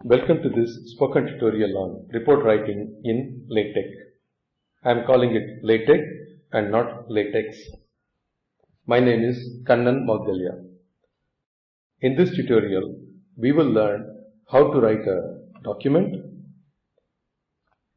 Welcome to this spoken tutorial on report writing in LaTeX. I am calling it LaTeX and not LaTeX. My name is Kannan Maudgalya. In this tutorial, we will learn how to write a document,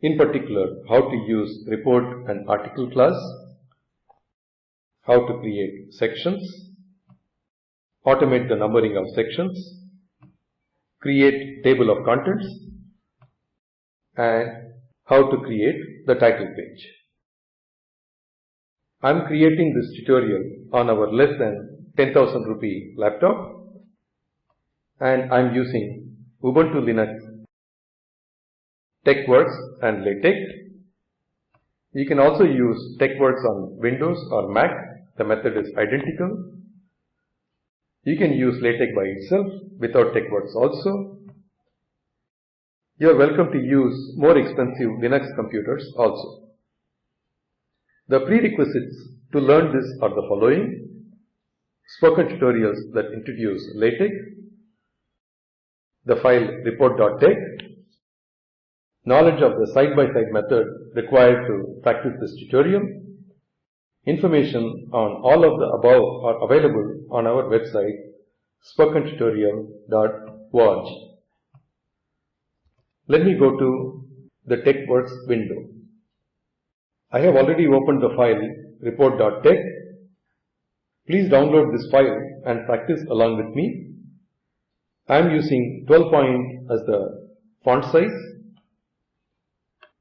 in particular how to use report and article class, how to create sections, automate the numbering of sections, create table of contents, and how to create the title page. I am creating this tutorial on our less than 10,000 rupee laptop, and I am using Ubuntu Linux, TeXworks and LaTeX. You can also use TeXworks on Windows or Mac. The method is identical. You can use LaTeX by itself without TeXworks also. You are welcome to use more expensive Linux computers also. The prerequisites to learn this are the following: spoken tutorials that introduce LaTeX, the file report.tex, knowledge of the side-by-side method required to practice this tutorial. Information on all of the above are available on our website spokentutorial.org. Let me go to the TeXworks window. I have already opened the file report.tex. Please download this file and practice along with me. I am using 12 point as the font size,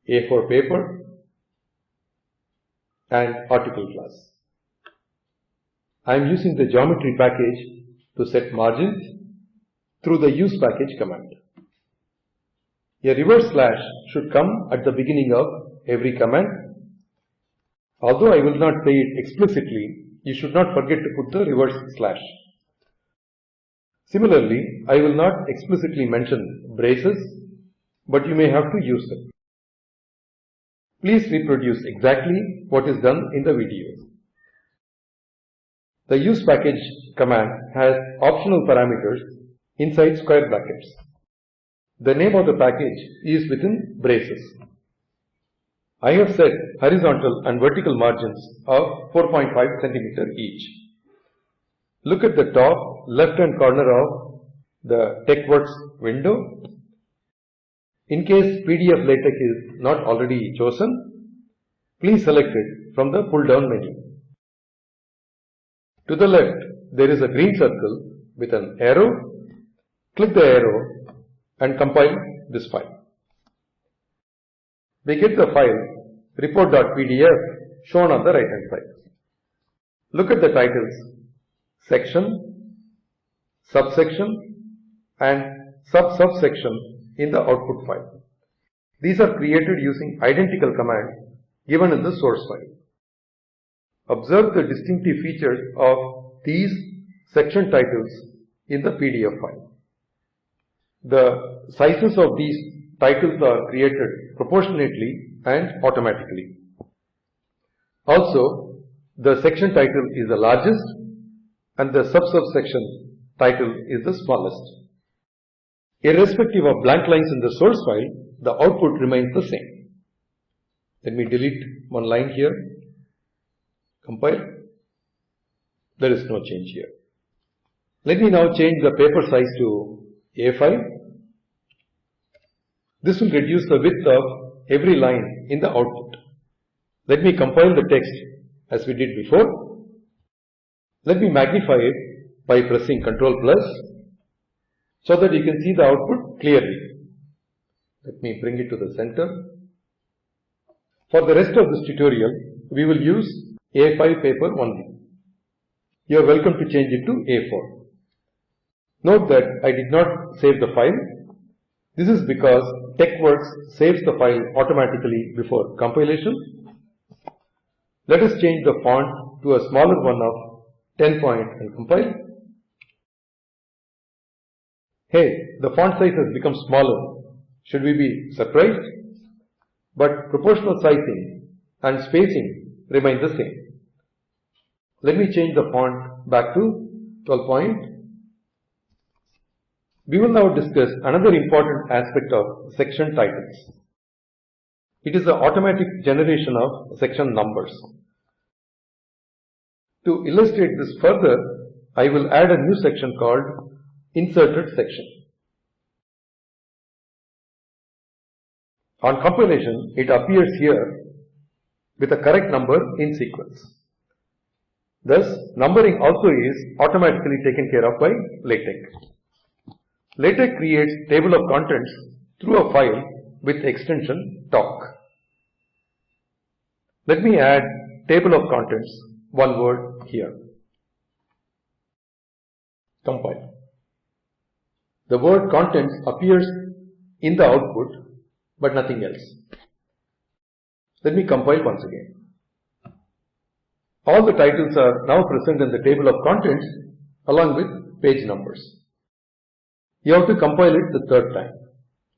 A4 paper, and article class. I am using the geometry package to set margins through the use package command. A reverse slash should come at the beginning of every command. Although I will not say it explicitly, you should not forget to put the reverse slash. Similarly, I will not explicitly mention braces, but you may have to use them. Please reproduce exactly what is done in the video. The use package command has optional parameters inside square brackets. The name of the package is within braces. I have set horizontal and vertical margins of 4.5 cm each. Look at the top left-hand corner of the TeXworks window. In case PDF LaTeX is not already chosen, please select it from the pull-down menu. To the left, there is a green circle with an arrow. Click the arrow and compile this file. We get the file report.pdf shown on the right hand side. Look at the titles section, subsection, and subsubsection in the output file. These are created using identical commands given in the source file. Observe the distinctive features of these section titles in the PDF file. The sizes of these titles are created proportionately and automatically. Also, the section title is the largest and the subsubsection title is the smallest. Irrespective of blank lines in the source file, the output remains the same. Let me delete one line here. Compile. There is no change here. Let me now change the paper size to A5. This will reduce the width of every line in the output. Let me compile the text as we did before. Let me magnify it by pressing Ctrl+ so that you can see the output clearly. Let me bring it to the center. For the rest of this tutorial, we will use A5 paper only. You are welcome to change it to A4. Note that I did not save the file. This is because TeXworks saves the file automatically before compilation. Let us change the font to a smaller one of 10 point and compile. Hey, the font size has become smaller. Should we be surprised? But proportional sizing and spacing remain the same. Let me change the font back to 12 point. We will now discuss another important aspect of section titles. It is the automatic generation of section numbers. To illustrate this further, I will add a new section called inserted section. On compilation, it appears here with a correct number in sequence. Thus, numbering also is automatically taken care of by LaTeX. LaTeX creates table of contents through a file with extension talk. Let me add table of contents, one word here. Compile. The word contents appears in the output, but nothing else. Let me compile once again. All the titles are now present in the table of contents along with page numbers. You have to compile it the third time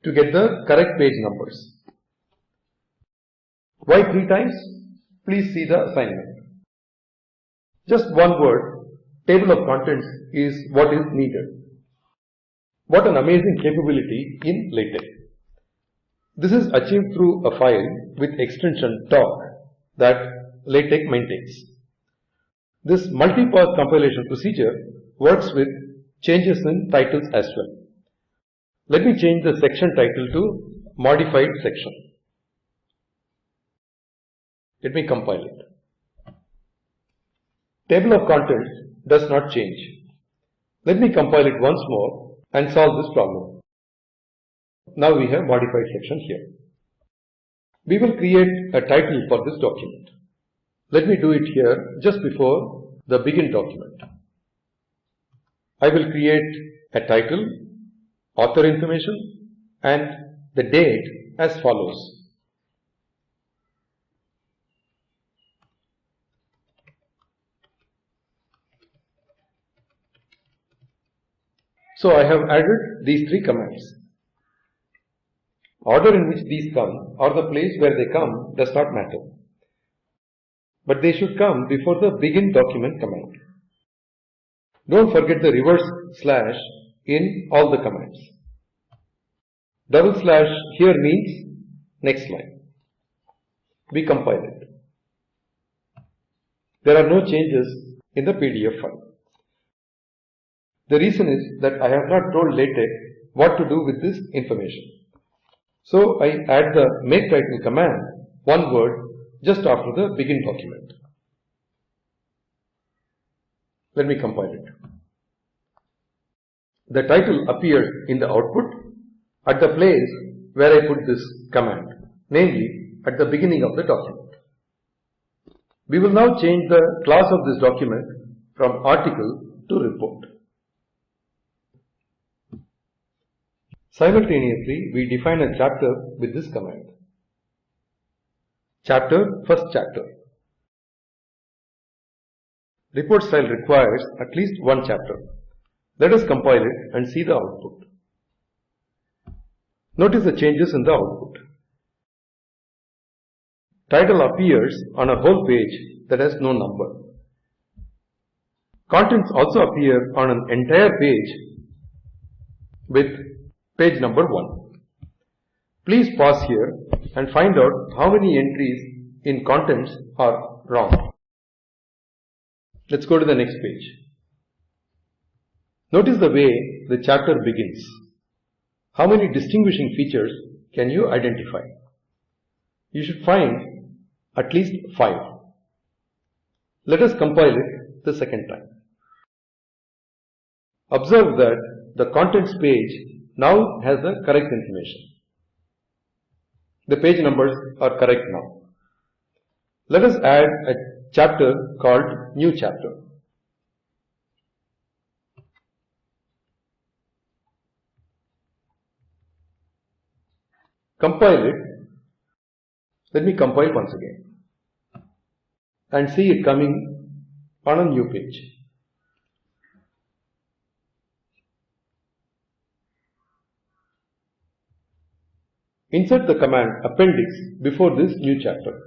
to get the correct page numbers. Why 3 times? Please see the assignment. Just one word, table of contents, is what is needed. What an amazing capability in LaTeX. This is achieved through a file with extension talk that LaTeX maintains. This multi-pass compilation procedure works with changes in titles as well. Let me change the section title to modified section. Let me compile it. Table of contents does not change. Let me compile it once more and solve this problem. Now we have modified section here. We will create a title for this document. Let me do it here just before the begin document. I will create a title, author information, and the date as follows. So I have added these 3 commands. Order in which these come or the place where they come does not matter, but they should come before the begin document command. Don't forget the reverse slash in all the commands. Double slash here means next line. We compile it. There are no changes in the PDF file. The reason is that I have not told LaTeX what to do with this information. So I add the make title command, one word, just after the begin document. Let me compile it. The title appears in the output at the place where I put this command, namely at the beginning of the document. We will now change the class of this document from article to report. Simultaneously, we define a chapter with this command. Chapter, first chapter. Report style requires at least one chapter. Let us compile it and see the output. Notice the changes in the output. Title appears on a whole page that has no number. Contents also appear on an entire page with page number 1. Please pause here and find out how many entries in contents are wrong. Let's go to the next page. Notice the way the chapter begins. How many distinguishing features can you identify? You should find at least 5. Let us compile it the second time. Observe that the contents page now has the correct information. The page numbers are correct now. Let us add a chapter called new chapter. Compile it. Let me compile once again and see it coming on a new page. Insert the command Appendix before this new chapter.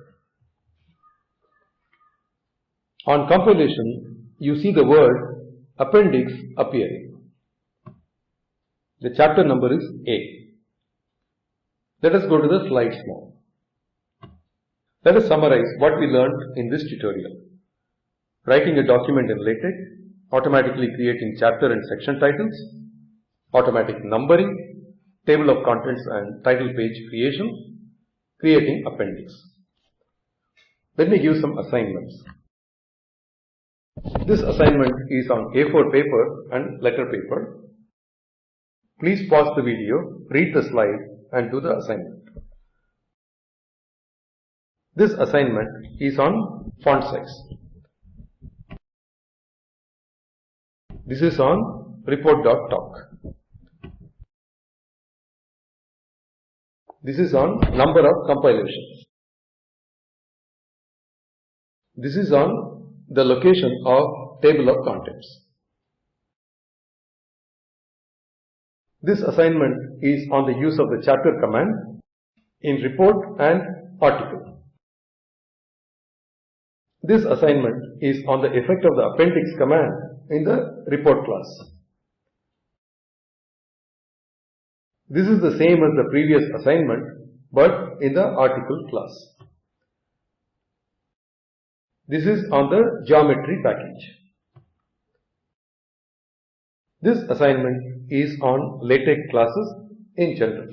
On compilation, you see the word Appendix appearing. The chapter number is A. Let us go to the slides now. Let us summarize what we learned in this tutorial. Writing a document in LaTeX, automatically creating chapter and section titles, automatic numbering, table of contents and title page creation, creating appendix. Let me give some assignments. This assignment is on A4 paper and letter paper. Please pause the video, read the slide and do the assignment. This assignment is on font size. This is on report.talk. This is on number of compilations. This is on the location of table of contents. This assignment is on the use of the chapter command in report and article. This assignment is on the effect of the appendix command in the report class. This is the same as the previous assignment but in the article class. This is on the geometry package. This assignment is on LaTeX classes in general.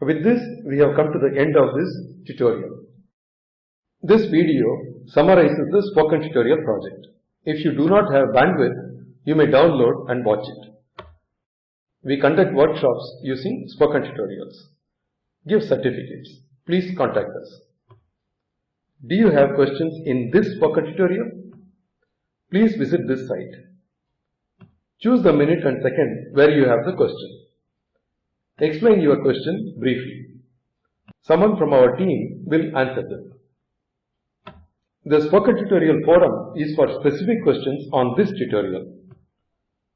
With this, we have come to the end of this tutorial. This video summarizes the spoken tutorial project. If you do not have bandwidth, you may download and watch it. We conduct workshops using spoken tutorials. Give certificates. Please contact us. Do you have questions in this spoken tutorial? Please visit this site. Choose the minute and second where you have the question. Explain your question briefly. Someone from our team will answer them. The spoken tutorial forum is for specific questions on this tutorial.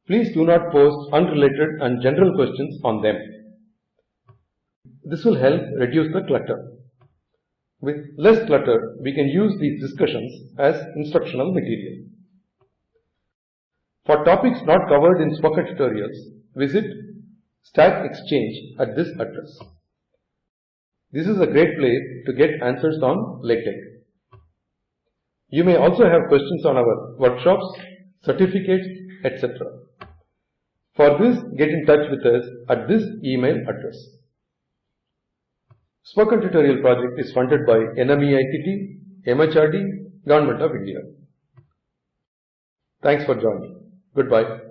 Please do not post unrelated and general questions on them. This will help reduce the clutter. With less clutter, we can use these discussions as instructional material. For topics not covered in spoken tutorials, visit Stack Exchange at this address. This is a great place to get answers on LaTeX. You may also have questions on our workshops, certificates, etc. For this, get in touch with us at this email address. Spoken Tutorial project is funded by NMEICT, MHRD, Government of India. Thanks for joining. Goodbye.